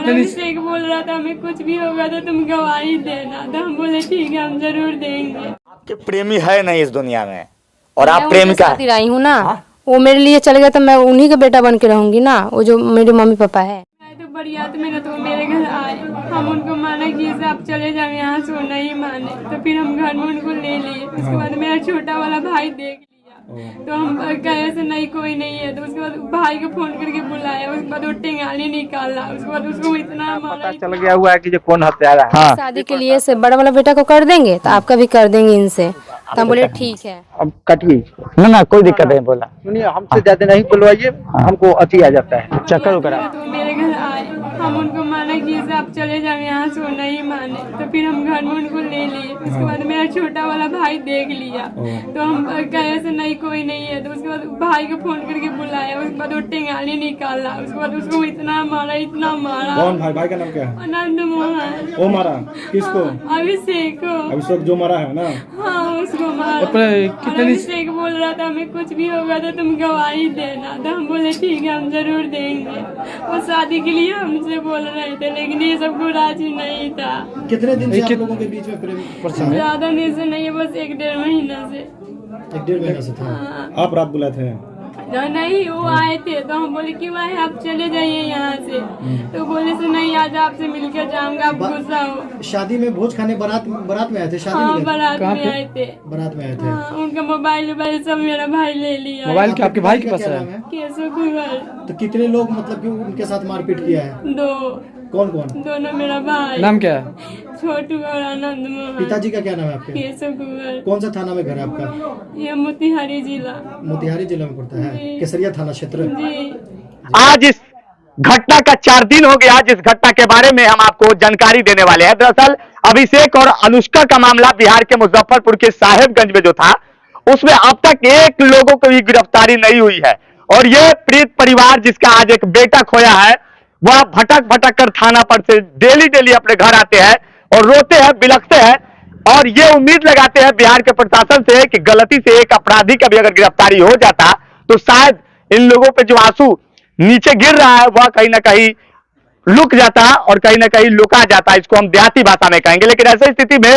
अभिषेक बोल रहा था हमें कुछ भी होगा तो तुम गवाही देना, तो हम बोले ठीक है हम जरूर देंगे। आपके प्रेमी है नहीं इस दुनिया में और आप प्रेमिका आई हूँ ना, वो मेरे लिए चले गया तो मैं उन्हीं का बेटा बन के रहूंगी ना, वो जो मेरे मम्मी पापा है। तो बरियात में ना तो मेरे घर आए, हम उनको माना कि आप चले जाए यहाँ से, वो नहीं माने तो फिर हम घर में उनको ले लिए। उसके बाद मेरा छोटा वाला भाई देख लिया तो हम कहे से नहीं कोई नहीं है, तो उसके बाद भाई को फोन करके बुलाया, उसके बाद वो टेंगाली निकाला, उसके बाद उसको इतना मारा चल गया हुआ है कि जो कौन हत्यारा है। हाँ। शादी के लिए से बड़ा वाला बेटा को कर देंगे तो आपका भी कर देंगे इनसे, तो हम बोले ठीक है। अब कटिए ना कोई दिक्कत नहीं बोला। सुनिए हमसे ज्यादा नहीं बुलवाइए, हमको अति आ जाता है। चक्कर उकरा तो मेरे घर आए, हम उनको माना कि आप चले जाए यहाँ से, वो नहीं माने तो फिर हम घर में उनको ले लिए। उसके बाद मेरा छोटा वाला भाई देख लिया तो हम कहे से नहीं कोई नहीं है, तो उसके बाद भाई को फोन करके बुलाया, उसके बाद वो टेंगाली निकाला, उसके बाद उसको इतना मारा। कौन भाई का नाम क्या है? आनंद मोहन। वो मारा किसको? अभिषेक को। अभिषेक जो मारा है ना? हाँ उसको मारा। और अभिषेक बोल रहा था हमें कुछ भी होगा तो तुम गवाही देना, तो हम बोले ठीक है हम जरूर देंगे। वो शादी के लिए हमसे बोल रहे थे लेकिन ये सबको राजी नहीं था। कितने दिन से आप लोगों के बीच में प्रेम? ज्यादा दिन से नहीं है, बस 1-1.5 महीना से। 1-1.5 महीना से था। आप रात बुलाए थे? नहीं वो आए थे तो हम बोले क्यों आए, आप चले जाइए यहाँ से, तो बोले से नहीं आज आपसे मिलकर जाऊंगा, आप गुस्सा हो। शादी में भोज खाने बारात में आए थे? शादी हाँ में बारात में आए थे। बारात में आए थे। हाँ, उनका मोबाइल सब मेरा भाई ले लिया। मोबाइल क्या आपके भाई के पास है? केशव कुमार। तो कितने लोग मतलब कि उनके साथ मारपीट किया है? 2। कौन कौन? दोनों मेरा भाई। नाम क्या है? छोटू और आनंद मोहन। पिताजी का क्या नाम है आपके? केशव कुमार। कौन सा थाना में घर है आपका? ये मोतिहारी जिला। मोतिहारी जिला में पड़ता है, केसरिया थाना क्षेत्र। जी। आज इस घटना का 4 दिन हो गया जिस घटना के बारे में हम आपको जानकारी देने वाले हैं। दरअसल अभिषेक और अनुष्का का मामला बिहार के मुजफ्फरपुर के साहेबगंज में जो था उसमें अब तक 1 लोगों को भी गिरफ्तारी नहीं हुई है और यह पीड़ित परिवार जिसका आज एक बेटा खोया है वह भटक कर थाना पर से डेली अपने घर आते हैं और रोते हैं, बिलखते हैं और ये उम्मीद लगाते हैं बिहार के प्रशासन से कि गलती से एक अपराधी का भी अगर गिरफ्तारी हो जाता तो शायद इन लोगों पे जो आंसू नीचे गिर रहा है वह कहीं ना कहीं रुक जाता और कहीं ना कहीं लुका जाता। इसको हम देहाती भाषा में कहेंगे। लेकिन ऐसी स्थिति में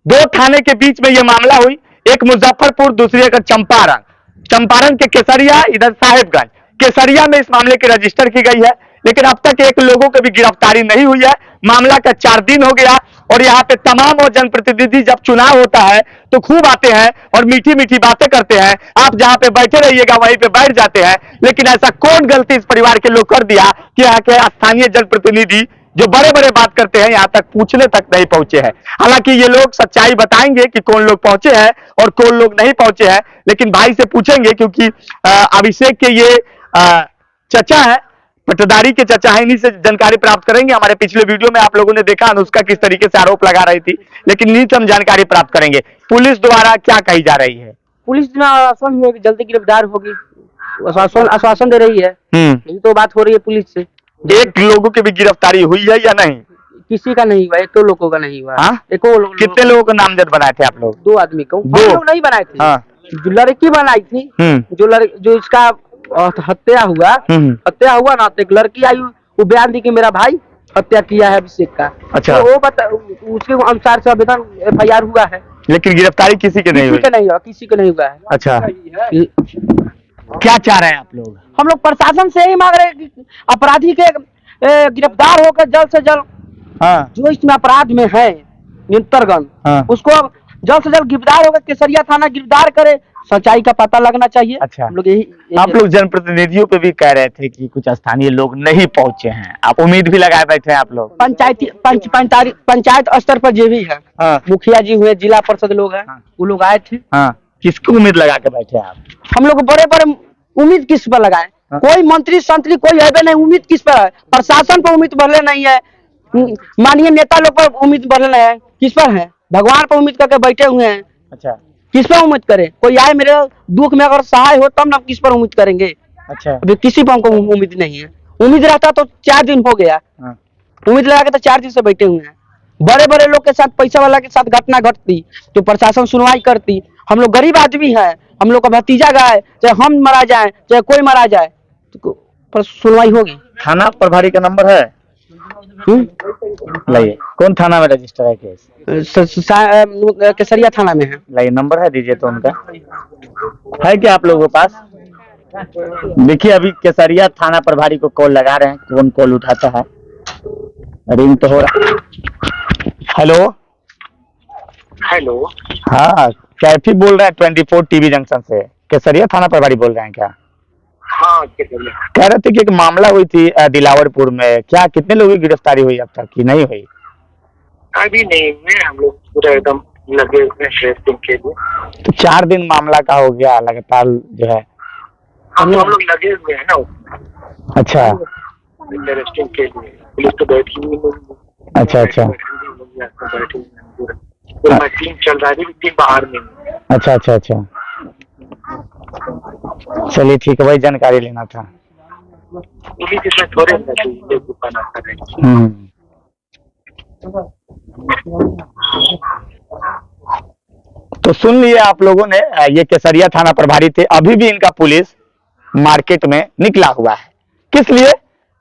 2 थाने के बीच में यह मामला हुई, एक मुजफ्फरपुर दूसरी एक चंपारण के केसरिया, इधर साहेबगंज। केसरिया में इस मामले की रजिस्टर की गई है लेकिन अब तक 1 लोगों की भी गिरफ्तारी नहीं हुई है। मामला का 4 दिन हो गया और यहाँ पे तमाम और जनप्रतिनिधि जब चुनाव होता है तो खूब आते हैं और मीठी मीठी बातें करते हैं। आप जहाँ पे बैठे रहिएगा वहीं पे बैठ जाते हैं। लेकिन ऐसा कौन गलती इस परिवार के लोग कर दिया कि यहाँ के स्थानीय जनप्रतिनिधि जो बड़े बात करते हैं यहाँ तक पूछने तक नहीं पहुंचे हैं। हालांकि ये लोग सच्चाई बताएंगे कि कौन लोग पहुंचे हैं और कौन लोग नहीं पहुंचे हैं, लेकिन भाई से पूछेंगे क्योंकि अभिषेक के ये चचा है, पटदारी के चचा है, इन्हीं से जानकारी प्राप्त करेंगे। हमारे पिछले वीडियो में आप लोगों ने देखा अनुष्का किस तरीके से आरोप लगा रही थी, लेकिन इन्हीं से हम जानकारी प्राप्त करेंगे पुलिस द्वारा क्या कही जा रही है। पुलिस आश्वासन होगी, जल्दी गिरफ्तार होगी, आश्वासन दे रही है। यही तो बात हो रही है पुलिस से। 1 लोगों की भी गिरफ्तारी हुई है या नहीं? किसी का नहीं हुआ, 1 लोगों का नहीं हुआ। कितने लोगों को नामजद बनाए थे आप लोग? 2 आदमी को। 2 लोग नहीं बनाए थे। हाँ। जो लड़की बनाई थी, जो इसका हत्या हुआ ना, तो एक लड़की आई, वो बयान दी कि मेरा भाई हत्या किया है अभिषेक का। अच्छा। तो वो उसके अनुसार से आवेदन FIR हुआ है, लेकिन गिरफ्तारी किसी के नहीं हुई? किसी के नहीं हुआ है। अच्छा, क्या चाह रहे हैं आप लोग? हम लोग प्रशासन से ही मांग रहे हैं कि अपराधी के गिरफ्तार होकर जल्द से जल्द जो इसमें अपराध में है निंतरगण उसको जल्द से जल्द गिरफ्तार होकर केसरिया थाना गिरफ्तार करे, सच्चाई का पता लगना चाहिए। अच्छा, हम लोग यही आप लोग जनप्रतिनिधियों पे भी कह रहे थे कि कुछ स्थानीय लोग नहीं पहुंचे हैं, आप उम्मीद भी लगाए बैठे हैं आप लोग? पंचायत स्तर पर जो भी है, मुखिया जी हुए, जिला परिषद लोग हैं, वो लोग आए थे। किसको उम्मीद लगा के बैठे हैं आप? हम लोग बड़े उम्मीद किस पर लगाए? कोई मंत्री संतरी कोई है नहीं, उम्मीद किस पर है? प्रशासन पर उम्मीद भरले नहीं है, माननीय नेता लोग पर उम्मीद भरले है, किस पर है? भगवान पर उम्मीद करके बैठे हुए हैं। अच्छा, किस पर उम्मीद करें? कोई आए मेरे दुख में अगर सहाय हो तब ना किस पर उम्मीद करेंगे? अच्छा, अभी किसी पर हमको उम्मीद नहीं है। उम्मीद रहता तो 4 दिन हो गया, उम्मीद लगा के तो 4 दिन से बैठे हुए हैं। बड़े लोग के साथ, पैसा वाला के साथ घटना घटती तो प्रशासन सुनवाई करती। हम लोग गरीब आदमी है, हम लोग का भतीजा गए, चाहे हम मरा जाए चाहे कोई मरा जाए तो पर सुनवाई होगी। थाना प्रभारी का नंबर है? लाइए, कौन थाना में रजिस्टर है केस? केसरिया थाना में है। लाइए, नंबर है, दीजिए तो उनका। है क्या आप लोगों के पास? देखिए, अभी केसरिया थाना प्रभारी को कॉल लगा रहे हैं, कौन कॉल उठाता है। रिंग तो हो रहा। हेलो हेलो, हाँ, कैफी बोल रहे हैं 24 टीवी जंक्शन से। केसरिया थाना प्रभारी बोल रहे हैं क्या? हाँ कह रहे थे कि एक मामला हुई थी दिलावरपुर में, क्या कितने लोगों की गिरफ्तारी हुई अब तक कि नहीं हुई? अभी नहीं हुए, हम लोग पूरा एकदम लगे हुए हैं टेस्टिंग के लिए। तो 4 दिन मामला का हो गया लगातार जो है। हम लोग लगे हुए हैं ना अच्छा टेस्टिंग के लिए। पुलिस तो बैठी हुई है। अच्छा अच्छा बैठी हुई है पूरा टीम चल रहा है, टीम बाहर में है। अच्छा अच्छा अच्छा, चलिए ठीक है, वही जानकारी लेना था। पुलिस इसमें थोड़े दुकान आता है। तो सुन लिए आप लोगों ने, ये केसरिया थाना प्रभारी थे। अभी भी इनका पुलिस मार्केट में निकला हुआ है, किस लिए?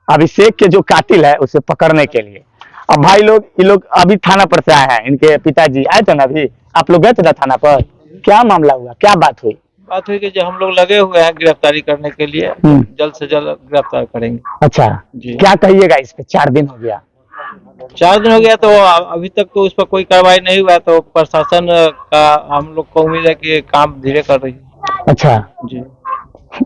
अभिषेक के जो कातिल है उसे पकड़ने के लिए। अब भाई लोग, ये लोग अभी थाना पर से आए हैं, इनके पिताजी आए थे ना, अभी आप लोग गए थे ना थाना पर? क्या मामला हुआ, क्या बात हुई? बात हुई कि जो हम लोग लगे हुए हैं गिरफ्तारी करने के लिए, जल्द से जल्द गिरफ्तार करेंगे। अच्छा जी, क्या कहिएगा इस पे? 4 दिन हो गया। 4 दिन हो गया, तो अभी तक तो उस पर कोई कार्रवाई नहीं हुआ, तो प्रशासन का हम लोग को उम्मीद है कि काम धीरे कर रही है। अच्छा, जी,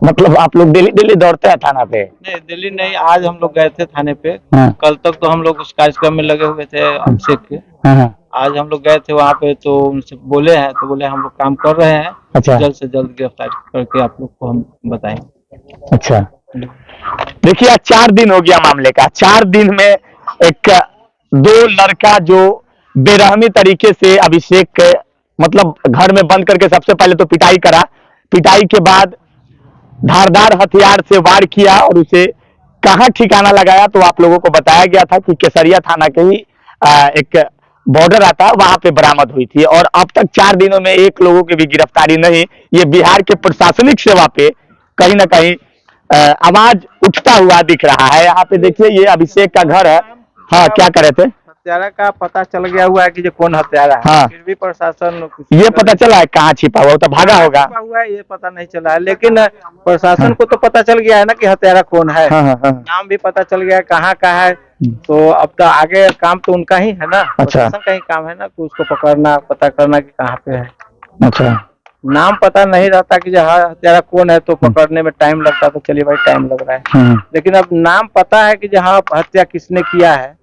मतलब आप लोग डेली डेली दौड़ते हैं थाना पे? नहीं दिल्ली नहीं, आज हम लोग गए थे थाने पे। हाँ। कल तक तो हम लोग उस कार्यक्रम में लगे हुए थे अभिषेक के। हाँ। आज हम लोग गए थे वहाँ पे, तो उनसे बोले हैं, तो बोले हम लोग काम कर रहे हैं। अच्छा। जल्द से जल्द गिरफ्तार करके आप लोग को हम बताएंगे। अच्छा, देखिए आज 4 दिन हो गया मामले का। 4 दिन में एक 2 लड़का जो बेरहमी तरीके से अभिषेक के मतलब घर में बंद करके सबसे पहले तो पिटाई करा, पिटाई के बाद धारदार हथियार से वार किया और उसे कहाँ ठिकाना लगाया तो आप लोगों को बताया गया था कि केसरिया थाना के ही एक बॉर्डर आता है, वहां पे बरामद हुई थी। और अब तक 4 दिनों में एक लोगों की भी गिरफ्तारी नहीं। ये बिहार के प्रशासनिक सेवा पे कहीं ना कहीं आवाज उठता हुआ दिख रहा है। यहाँ पे देखिए, ये अभिषेक का घर है। हाँ, क्या कर रहे थे? हत्यारा का पता चल गया हुआ है कि जो कौन हत्यारा है। हाँ। फिर भी प्रशासन ये पता चला है कहाँ छिपा हुआ, तो भागा होगा। छिपा हुआ है ये पता नहीं चला है, लेकिन प्रशासन को तो पता चल गया है ना कि हत्यारा कौन है। हाँ, हाँ, हाँ। नाम भी पता चल गया है कहाँ का है, तो अब तो आगे काम तो उनका ही है ना। अच्छा। प्रशासन का ही काम है ना कि उसको पकड़ना, पता करना कि कहाँ पे है। अच्छा, नाम पता नहीं रहता कि जो हत्यारा कौन है, तो पकड़ने में टाइम लगता, तो चलिए भाई टाइम लग रहा है। लेकिन अब नाम पता है कि जहाँ हत्या किसने किया है,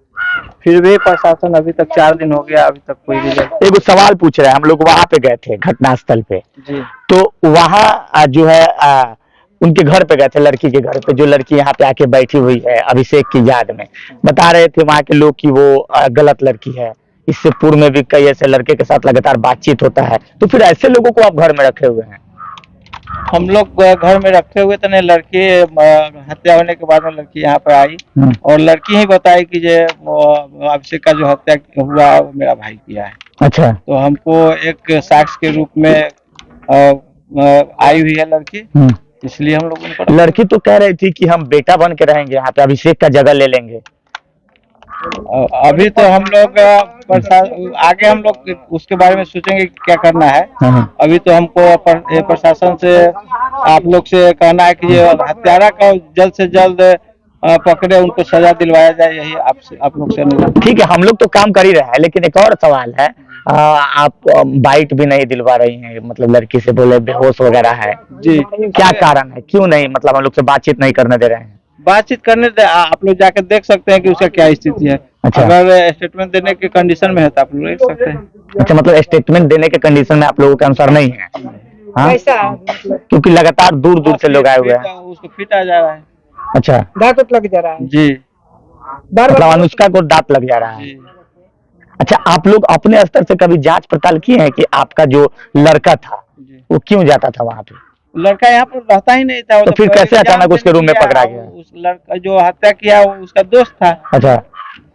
फिर भी प्रशासन अभी तक 4 दिन हो गया, अभी तक कोई रिजल्ट। एक सवाल पूछ रहे हैं, हम लोग वहां पे गए थे घटनास्थल पे जी, तो वहाँ जो है उनके घर पे गए थे, लड़की के घर पे, जो लड़की यहाँ पे आके बैठी हुई है अभिषेक की याद में। बता रहे थे वहाँ के लोग कि वो गलत लड़की है, इससे पूर्व में भी कई ऐसे लड़के के साथ लगातार बातचीत होता है। तो फिर ऐसे लोगों को आप घर में रखे हुए हैं? हम लोग घर में रखे हुए थे। नहीं, लड़की हत्या होने के बाद में लड़की यहाँ पर आई और लड़की ही बताई कि जो अभिषेक का जो हत्या हुआ वो मेरा भाई किया है। अच्छा, तो हमको एक साक्ष्य के रूप में आई हुई है लड़की, इसलिए हम लोग उनको। लड़की तो कह रही थी कि हम बेटा बन के रहेंगे यहाँ पे, अभिषेक का जगह ले लेंगे। अभी तो हम लोग आगे हम लोग उसके बारे में सोचेंगे कि क्या करना है। अभी तो हमको प्रशासन से आप लोग से कहना है कि ये हत्यारा का जल्द से जल्द पकड़े, उनको सजा दिलवाया जाए, यही आपसे आप लोग से अनुरोध। ठीक है, हम लोग तो काम कर ही रहे हैं, लेकिन एक और सवाल है, आप बाइट भी नहीं दिलवा रही हैं, मतलब लड़की से बोले बेहोश वगैरह है जी, क्या कारण है? क्यों नहीं, मतलब हम लोग से बातचीत नहीं करने दे रहे हैं? बातचीत करने दे, आप लोग जाकर देख सकते हैं कि उसका क्या स्थिति है। अच्छा। अगर स्टेटमेंट देने के कंडीशन में है तो आप लोग देख सकते हैं। अच्छा, मतलब स्टेटमेंट देने के कंडीशन में आप लोगों के अनुसार नहीं है? हाँ, क्योंकि लगातार दूर दूर से लोग आए हुए हैं। उसको फिट आ जा रहा है। अच्छा, दांत लग जा रहा है जी, मतलब अनुष्का को दांत लग जा रहा है। जी। अच्छा, आप लोग अपने स्तर से कभी जांच पड़ताल किए हैं कि आपका जो लड़का था वो क्यों जाता था वहाँ पे? लड़का यहाँ पर रहता ही नहीं था। तो फिर कैसे अचानक उसके रूम में पकड़ा गया? उस लड़का जो हत्या किया वो उसका दोस्त था। अच्छा,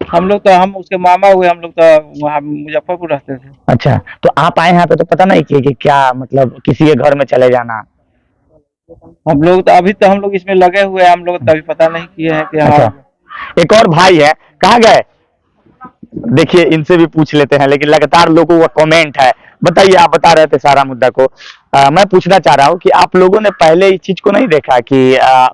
हम उसके मामा हुए, हम लोग तो वहाँ मुजफ्फरपुर रहते थे। अच्छा, तो आप आए यहाँ पे तो पता नहीं किए कि क्या मतलब किसी के घर में चले जाना? हम लोग तो अभी तो हम लोग इसमें लगे हुए हैं, हम लोग तो अभी पता नहीं किए हैं कि हाँ। अच्छा, एक और भाई है, कहाँ गए? देखिए इनसे भी पूछ लेते हैं, लेकिन लगातार लोगों का कमेंट है। बताइए, आप बता रहे थे सारा मुद्दा को। मैं पूछना चाह रहा हूँ कि आप लोगों ने पहले इस चीज को नहीं देखा कि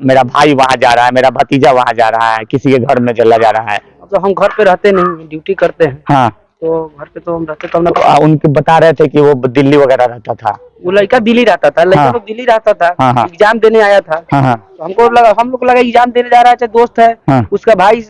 मेरा भाई वहां जा रहा है, मेरा भतीजा वहां जा रहा है, किसी के घर में चला जा रहा है? मतलब हम घर पे रहते नहीं, ड्यूटी करते हैं। हाँ, तो घर पे तो हम रहते तो उनके बता रहे थे कि वो दिल्ली वगैरह रहता था। वो लड़का दिल्ली रहता था, लड़का हाँ। लोग दिल्ली रहता था, हाँ, हाँ। एग्जाम देने आया था। हाँ हाँ तो हम लोग लगा एग्जाम देने जा रहा है, चाहे दोस्त है। हाँ। उसका भाई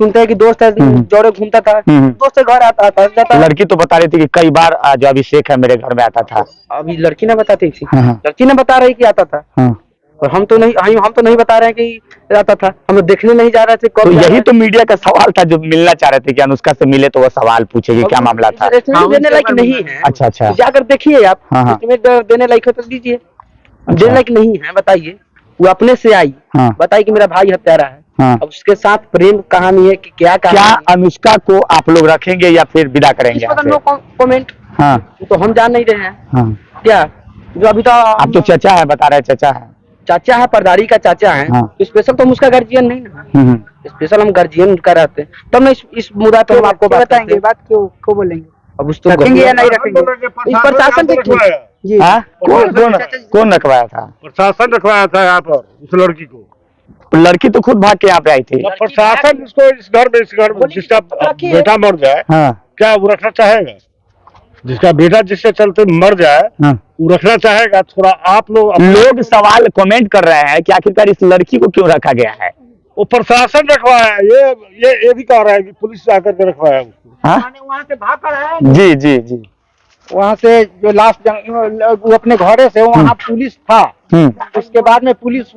सुनते हैं कि दोस्त है, जोड़े घूमता था, दोस्त के घर आता जाता। लड़की तो बता रही थी कि कई बार जो अभिषेक है मेरे घर में आता था। अभी लड़की ने बताती थी, हाँ, हाँ। लड़की ने बता रही कि आता था। हाँ। और हम तो नहीं बता रहे हैं कि आता था, हम लोग देखने नहीं जा रहे थे। तो यही तो मीडिया का सवाल था, जो मिलना चाह रहे थे कि अनुष्का से मिले तो वो सवाल पूछेगी क्या मामला था। एस्टिमेट देने लायक नहीं है। अच्छा अच्छा, तो जाकर देखिए आप, हाँ, हाँ। एस्टिमेट देने लायक है तो दीजिए। देने लायक नहीं है, बताइए। वो अपने से आई, हाँ। बताइए कि मेरा भाई हत्यारा है। हाँ। अब उसके साथ प्रेम कहानी है कि क्या क्या कहानी है? अनुष्का को आप लोग रखेंगे या फिर विदा करेंगे इस यहाँ पर से? No comment. हाँ तो हम जान नहीं रहे हैं हाँ। क्या, जो अभी तो आप तो चचा है, बता रहे चचा है। चाचा है, परदारी का चाचा है। हाँ। तो स्पेशल तो हम उसका गार्जियन नहीं ना, स्पेशल हम गार्जियन का रहते हैं। तब ना इस मुद्दा पे हम आपको बताएंगे। बात क्यों बोलेंगे? अब उस तो रखेंगे या नहीं रखेंगे, इस प्रशासन जी। हाँ? कौन रखवाया था? प्रशासन रखवाया था यहाँ पर उस लड़की को। लड़की तो खुद भाग के यहाँ पे आई थी। प्रशासन इसको इस घर में जिसका बेटा मर जाए, हाँ क्या वो रखना चाहेगा? जिसका बेटा जिससे चलते मर जाए, हाँ। वो रखना चाहेगा? थोड़ा आप लोग सवाल कमेंट कर रहे हैं कि आखिरकार इस लड़की को क्यों रखा गया है? वो प्रशासन रखवाया है। ये भी कह रहा है कि पुलिस आकर के रखवाया है उसको। हाँ? वहाँ से भाग कर आया, जी जी जी। वहाँ से जो लास्ट वो अपने घरे से वहाँ पुलिस था। उसके बाद में पुलिस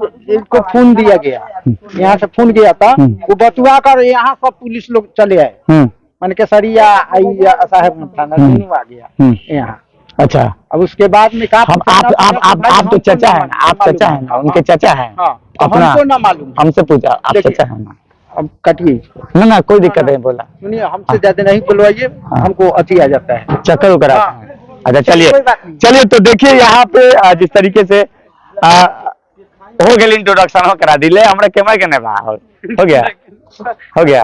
को फोन दिया गया, यहाँ से फोन गया था। वो बतुआ कर यहाँ सब पुलिस लोग चले आए, मान के सरिया साहब थाना दोनों आ गया यहाँ। अच्छा, अब उसके बाद में कहा आप तो चचा है, आप चचा है ना, उनके चचा है। अपना हमको ना मालूम, हमसे पूछा, आप देखिए। चचा है ना? अब कटिए ना कोई दिक्कत नहीं, बोला। सुनिए, हमसे ज्यादा नहीं बुलवाइए, हमको अति आ जाता है, चक्कर उकर आता है। अच्छा चलिए कोई बात नहीं। चलिए, तो देखिए यहाँ पे जिस तरीके से हो गया इंट्रोडक्शन करा दिले हमरा कैमरा के ने हो गया।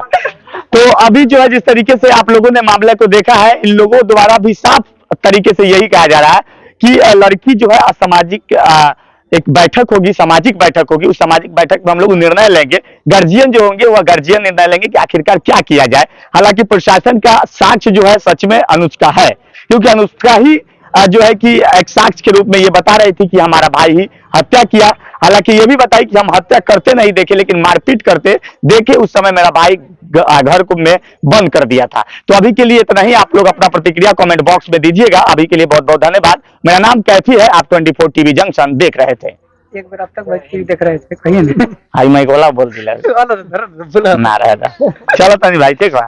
तो अभी जो है जिस तरीके से आप लोगों ने मामले को देखा है, इन लोगों द्वारा भी साफ तरीके से यही कहा जा रहा है कि लड़की जो है असामाजिक एक बैठक होगी, सामाजिक बैठक होगी। उस सामाजिक बैठक में हम लोग निर्णय लेंगे, गार्जियन जो होंगे वह गार्जियन निर्णय लेंगे कि आखिरकार क्या किया जाए। हालांकि प्रशासन का साक्ष्य जो है सच में अनुष्का है, क्योंकि अनुष्का ही जो है कि एक साक्ष्य के रूप में ये बता रही थी कि हमारा भाई ही हत्या किया। हालांकि ये भी बताई कि हम हत्या करते नहीं देखे, लेकिन मारपीट करते देखे। उस समय मेरा भाई घर को में बंद कर दिया था। तो अभी के लिए इतना ही। आप लोग अपना प्रतिक्रिया कमेंट बॉक्स में दीजिएगा। अभी के लिए बहुत बहुत धन्यवाद। मेरा नाम कैफी है, आप 24 टीवी जंक्शन देख रहे थे। एक बार अब तक देख रहे थे, कहिए हाई माइक वाला बोल दिला ना रहा था। चलो तनी भाई, ठीक बा।